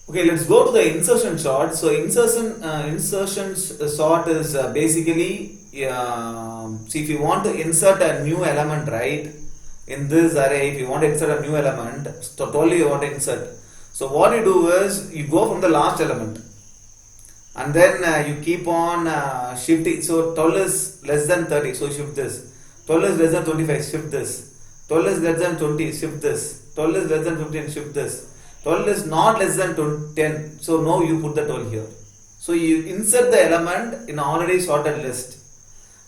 Okay, let's go to the insertion sort. So insertion sort is basically see, if you want to insert a new element, right, in this array, if you want to insert a new element, so totally you want to insert. So what you do is you go from the last element and then you keep on shifting. So 12 is less than 30, so shift this. 12 is less than 25, shift this. 12 is less than 20, shift this. 12 is less than 15, shift this. 12 is not less than 10, so now you put the 12 here. So you insert the element in already sorted list.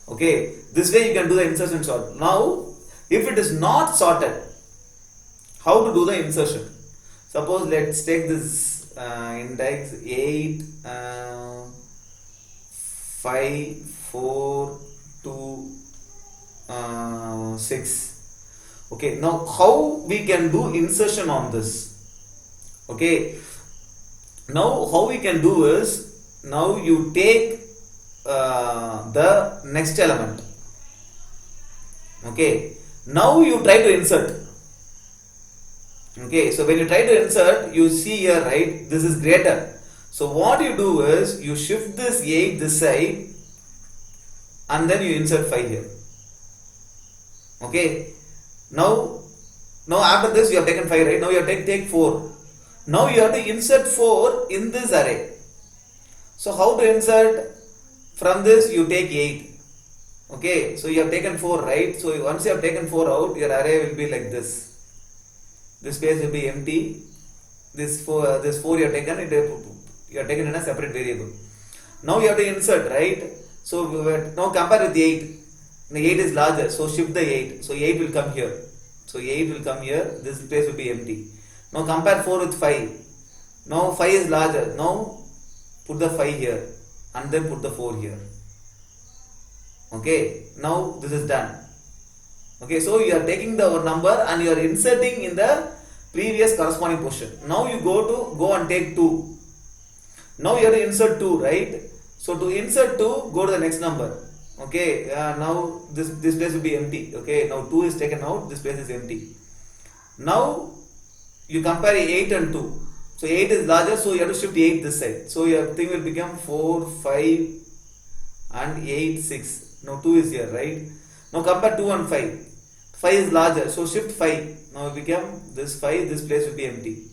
Okay, this way you can do the insertion sort. Now, if it is not sorted, how to do the insertion? Suppose let's take this index 8, 5, 4, 2, 6. Okay, now how we can do insertion on this? Okay, now how we can do is, now you take the next element. Okay, now you try to insert. Okay, so when you try to insert, you see here, right, this is greater. So what you do is, you shift this 8 this side and then you insert 5 here. Okay, now after this you have taken 5, right? Now you have to take 4. Now you have to insert 4 in this array. So how to insert? From this you take 8. Okay, so you have taken 4, right? So once you have taken 4 out, your array will be like this. This space will be empty. This 4 you have taken, you have taken in a separate variable. Now you have to insert, right? So now compare with 8. The 8 is larger, so shift the 8. So 8 will come here. So 8 will come here. This space will be empty. Now compare 4 with 5. Now 5 is larger. Now put the 5 here and then put the 4 here. Okay, now this is done. Okay, so you are taking the number and you are inserting in the previous corresponding position. Now you go and take 2. Now you have to insert 2, right? So to insert 2, go to the next number. Okay, now this place will be empty. Okay, now 2 is taken out, this place is empty. Now you compare 8 and 2. So 8 is larger, so you have to shift 8 this side. So your thing will become 4, 5 and 8, 6. Now 2 is here, right? Now compare 2 and 5. 5 is larger, so shift 5. Now it become this 5, this place will be empty.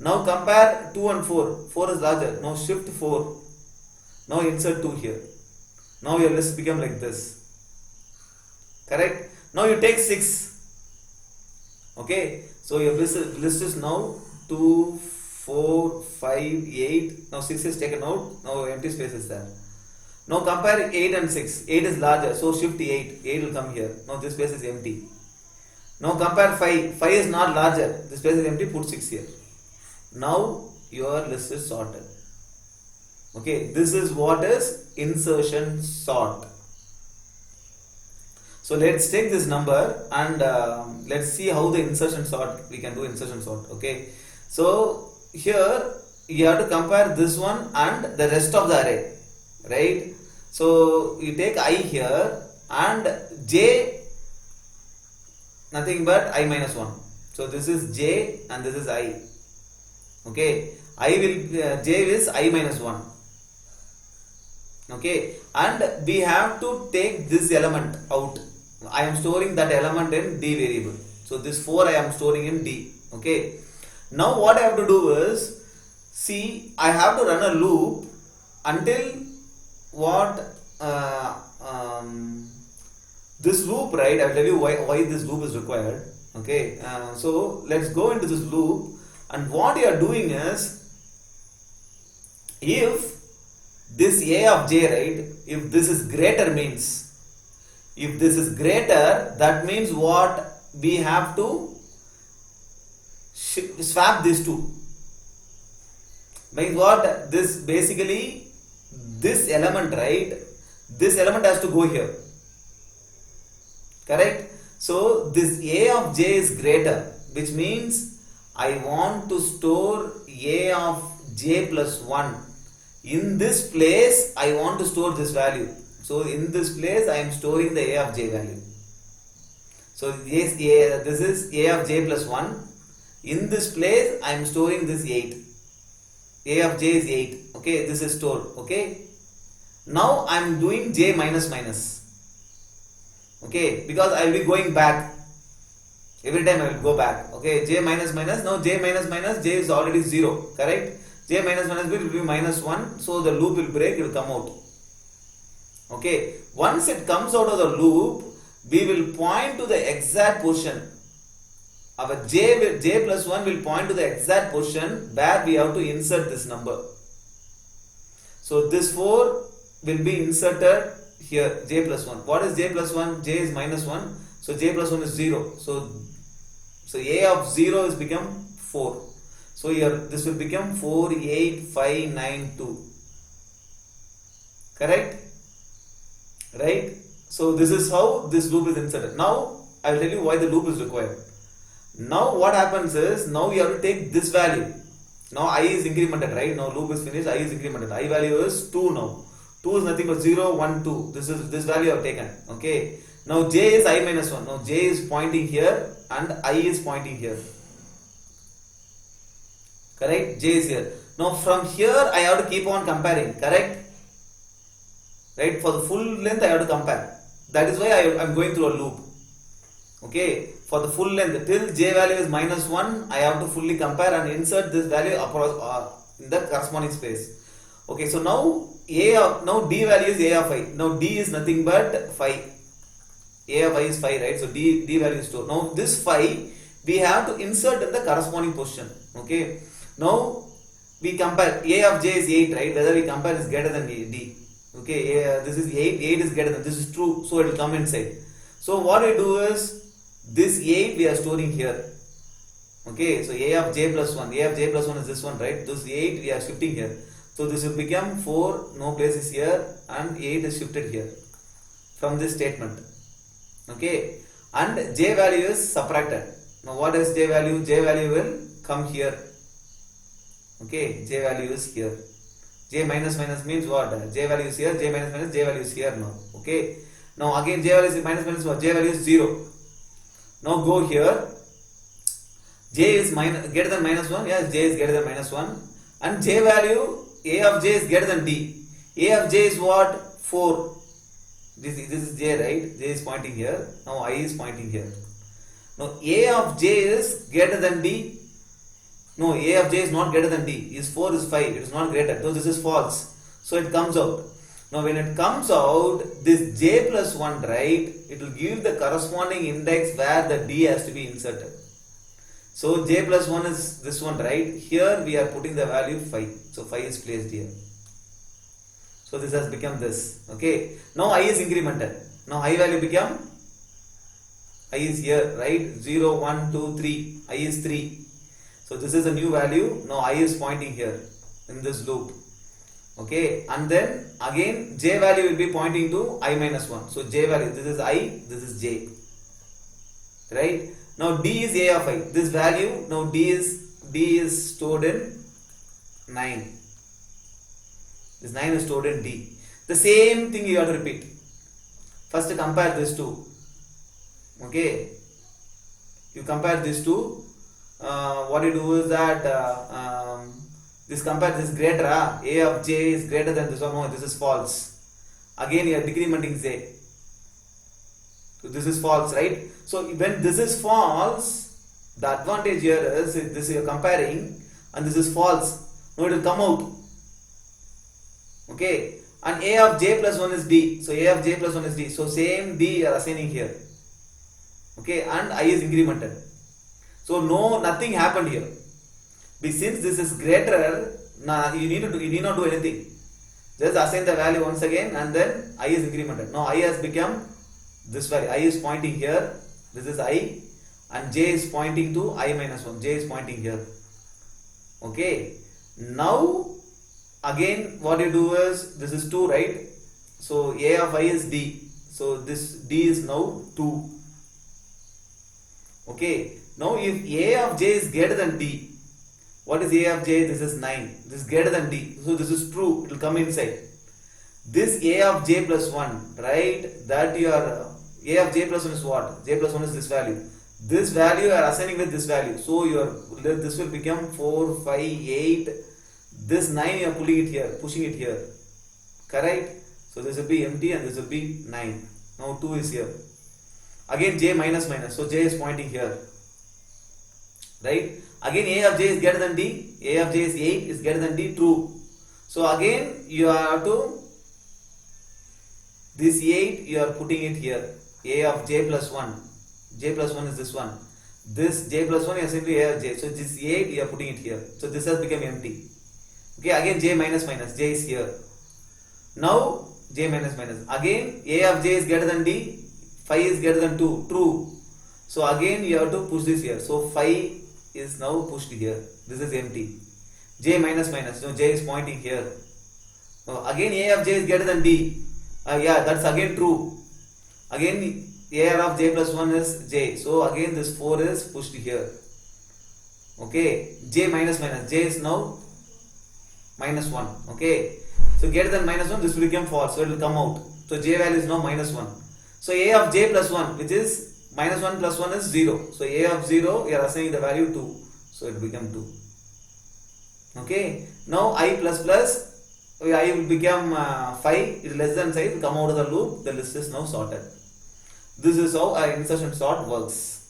Now compare 2 and 4. 4 is larger. Now shift 4. Now insert 2 here. Now your list become like this. Correct? Now you take 6. Okay, so your list is now 2, 4, 5, 8. Now 6 is taken out. Now empty space is there. Now compare 8 and 6. 8 is larger, so shift 8. 8 will come here. Now this space is empty. Now compare 5. 5 is not larger. This space is empty. Put 6 here. Now your list is sorted. Okay, this is what is insertion sort. So let's take this number and let's see how the insertion sort, we can do insertion sort. Okay, so here you have to compare this one and the rest of the array, right? So you take I here and j, nothing but I minus 1. So this is j and this is I. Okay, j is I minus 1. Okay, and we have to take this element out. I am storing that element in D variable. So this 4 I am storing in D. Okay, now what I have to do is, see, I have to run a loop until what this loop, right? I will tell you why this loop is required. Okay, so let's go into this loop, and what you are doing is, if this A of j, right, if this is greater means, if this is greater, that means what? We have to swap these two. Means what? This basically, this element, right, this element has to go here. Correct? So this A of j is greater, which means I want to store A of j plus 1. In this place, I want to store this value. So in this place, I am storing the A of j value. So yes, this is A of j plus 1. In this place, I am storing this 8. A of j is 8. Okay, this is stored. Okay, now I am doing j minus minus. Okay, because I will be going back. Every time I will go back. Okay, j minus minus. Now j minus minus, j is already 0. Correct? J minus minus will be minus 1. So the loop will break, it will come out. Okay, once it comes out of the loop, we will point to the exact position. Our j plus 1 will point to the exact position where we have to insert this number. So this 4 will be inserted here, j plus 1. What is j plus 1? J is minus 1. So j plus 1 is 0. So a of 0 is become 4. So here this will become 4, 8, 5, 9, 2. Correct? Right? So this is how this loop is inserted. Now I will tell you why the loop is required. Now what happens is, now you have to take this value. Now I is incremented, right? Now loop is finished, I is incremented. I value is 2 now. 2 is nothing but 0, 1, 2. This value I have taken. Okay. Now j is I minus 1. Now j is pointing here and I is pointing here. Correct? J is here. Now from here I have to keep on comparing. Correct? Right? For the full length I have to compare. That is why I am going through a loop. Okay, for the full length till j value is minus 1, I have to fully compare and insert this value in the corresponding space. Okay, so now d value is a of I. Now d is nothing but 5. A of I is 5, right? So d value is 2. Now this 5 we have to insert in the corresponding position. Okay, now we compare. A of j is 8, right? Whether we compare is greater than d. Okay, this is 8 is greater than, this is true, so it will come inside. So what we do is, this 8 we are storing here. Okay, so a of j plus 1. A of j plus 1 is this one, right? This 8 we are shifting here. So this will become 4, no place is here, and 8 is shifted here from this statement. Okay, and j value is subtracted. Now what is j value? J value will come here. Okay, j value is here. J minus minus means what? J value is here, j minus minus, j value is here now. Okay, now again j value is minus minus what? J value is 0. Now go here, j is greater than minus 1, yes, j is greater than minus 1, and j value, a of j is greater than d. A of j is what? 4. This is j, right? J is pointing here, now I is pointing here. Now a of j is greater than d. No, a of j is not greater than d. Is 4 is 5, it is not greater, so this is false. So it comes out. Now when it comes out, this j plus 1, right, it will give the corresponding index where the d has to be inserted. So j plus 1 is this one, right? Here we are putting the value 5. So 5 is placed here. So this has become this. Okay. Now I is incremented. Now I value become, I is here, right? 0, 1, 2, 3. I is 3. So this is a new value. Now I is pointing here in this loop. Okay, and then again j value will be pointing to I minus 1. So j value, this is I, this is j. Right? Now d is a of I. This value, now d is stored in 9. This 9 is stored in d. The same thing you have to repeat. First compare this two. Okay. You compare these two. What you do is that this compare this greater, a of j is greater than this one. No, this is false. Again you are decrementing j. So this is false, right? So when this is false, the advantage here is this you are comparing and this is false. Now it will come out. Okay, and a of j plus 1 is d. So a of j plus 1 is d. So same d you are assigning here. Okay, and I is incremented. So nothing happened here. Since this is greater, you need not do anything. Just assign the value once again and then I is incremented. Now I has become this value. I is pointing here. This is I and j is pointing to I minus 1. J is pointing here. Okay. Now again what you do is, this is 2, right? So a of I is d. So this d is now 2. Okay. Now if a of j is greater than d, what is a of j? This is 9. This is greater than d. So this is true. It will come inside. This a of j plus 1, right? That you are, a of j plus 1 is what? J plus 1 is this value. This value you are assigning with this value. So this will become 4, 5, 8, This 9 you are pulling it here, pushing it here. Correct? So this will be empty and this will be 9. Now 2 is here. Again j minus minus. So j is pointing here. Right? Again a of j is greater than d. A of j is 8 is greater than d. True. So again you have to, this 8 you are putting it here. A of j plus 1. J plus 1 is this one. This j plus 1 is simply a of j. So this 8 you are putting it here. So this has become empty. Okay, again j minus minus. J is here. Now j minus minus. Again a of j is greater than d. 5 is greater than 2. True. So again you have to push this here. So 5 is now pushed here. This is empty. J minus minus. So j is pointing here. Now again a of j is greater than d. Yeah, that's again true. Again a of j plus 1 is j. So again this 4 is pushed here. Okay. J minus minus. J is now minus 1. Okay. So greater than minus 1, this will become false. So it will come out. So j value is now minus 1. So a of j plus 1, which is minus 1 plus 1 is 0. So a of 0, you are assigning the value 2. So it will become 2. Okay. Now I plus plus, I will become 5. It is less than 5. Come out of the loop. The list is now sorted. This is how our insertion sort works.